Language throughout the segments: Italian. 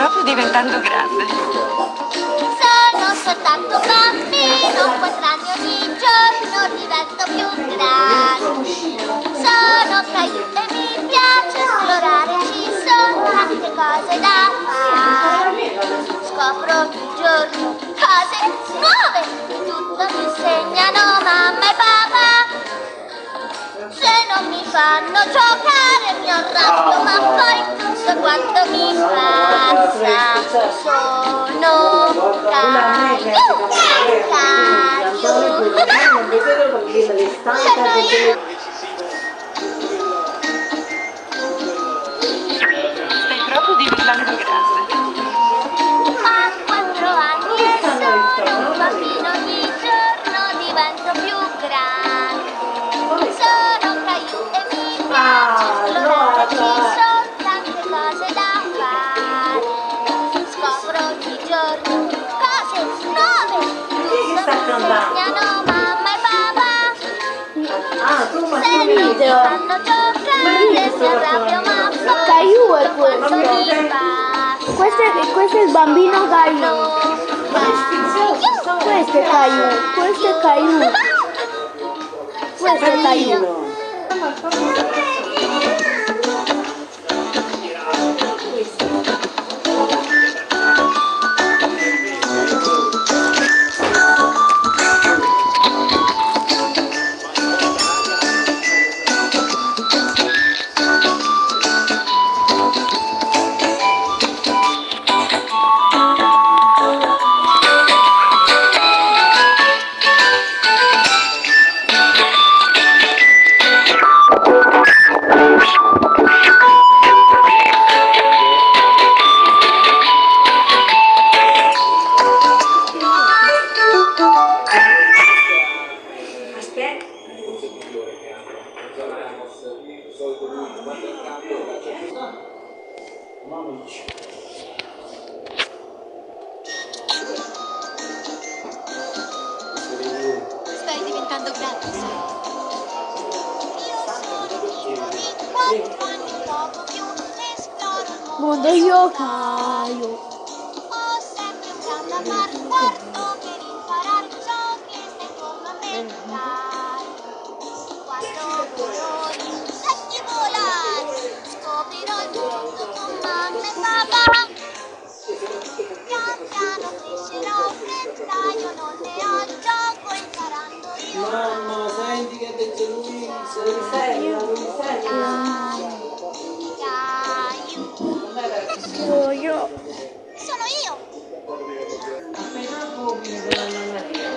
proprio diventando grande. Sono soltanto un bambino, 4 anni ogni giorno divento più grande. Sono caillou e mi piace esplorare, ci sono tante cose da fare. Scopro ogni giorno cose nuove, tutto mi insegnano mamma e papà. Se non mi fanno giocare mi arrabbio, ma poi tutto quanto mi passa. Sono caillou, caillou. Sono io. Stai proprio diventando grande. A 4 anni e sono un bambino, ogni giorno divento più grande. Sono caillou e mi piace esplorare, ci sono tante cose da fare. Scopro ogni giorno cose nuove, tutto mi insegnano mamma e papà. Se non mi fanno giocare mi arrabbio, ma poi Caillou è quanto mi questo. passa. Questo è il bambino Caillou. Questo è Caillou. Questo è Caillou. Questo è Caillou. Stai diventando grande, sai? Io sono piccola, 4 anni poco più, esploro il mondo. Mondo io Caillou. Ho sempre un grande amaro, guardo per imparare ciò che stai come a me fare. Quando vorrò insetti volare, scoprirò il mondo con mamma e papà. Pian piano crescerò, io non ne ho gioco imparando io. Mamma, senti che ha detto lui? Se lo senti? Caillou. Io. Sono io. Appena fuochi con la mamma mia.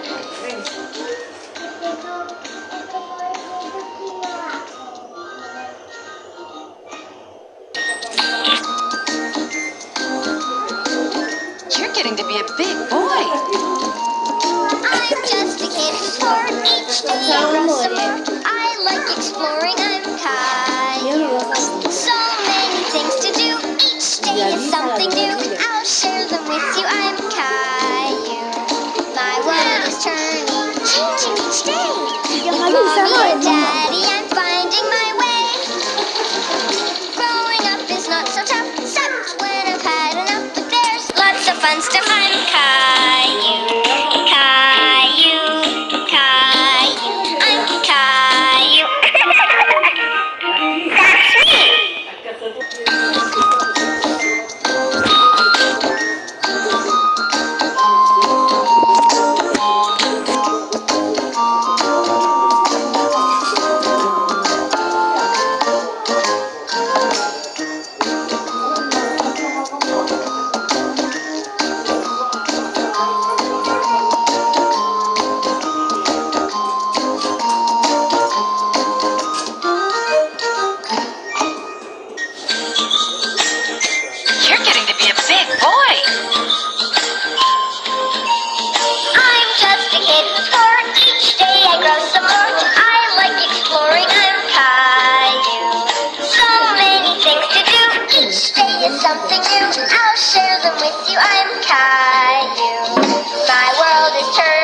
You're getting to be a big boy. I'm just a kid who's bored each day. I grow some more. I like exploring. I'm Caillou. So many things to do. Each day is something new. I'll share them with you. I'm Caillou. My world is turning, changing each day. Mommy and Daddy, I'm finding my way. Growing up is not so tough, except when I've had enough. But there's lots of fun stuff. I'm Caillou, Caillou, Caillou. I'm Caillou. That's me. You're getting to be a big boy. I'm just a kid who's bored. Each day I grow some more. I like exploring. I'm Caillou. So many things to do. Each day is something new. I'll share them with you. I'm Caillou. My world is turning.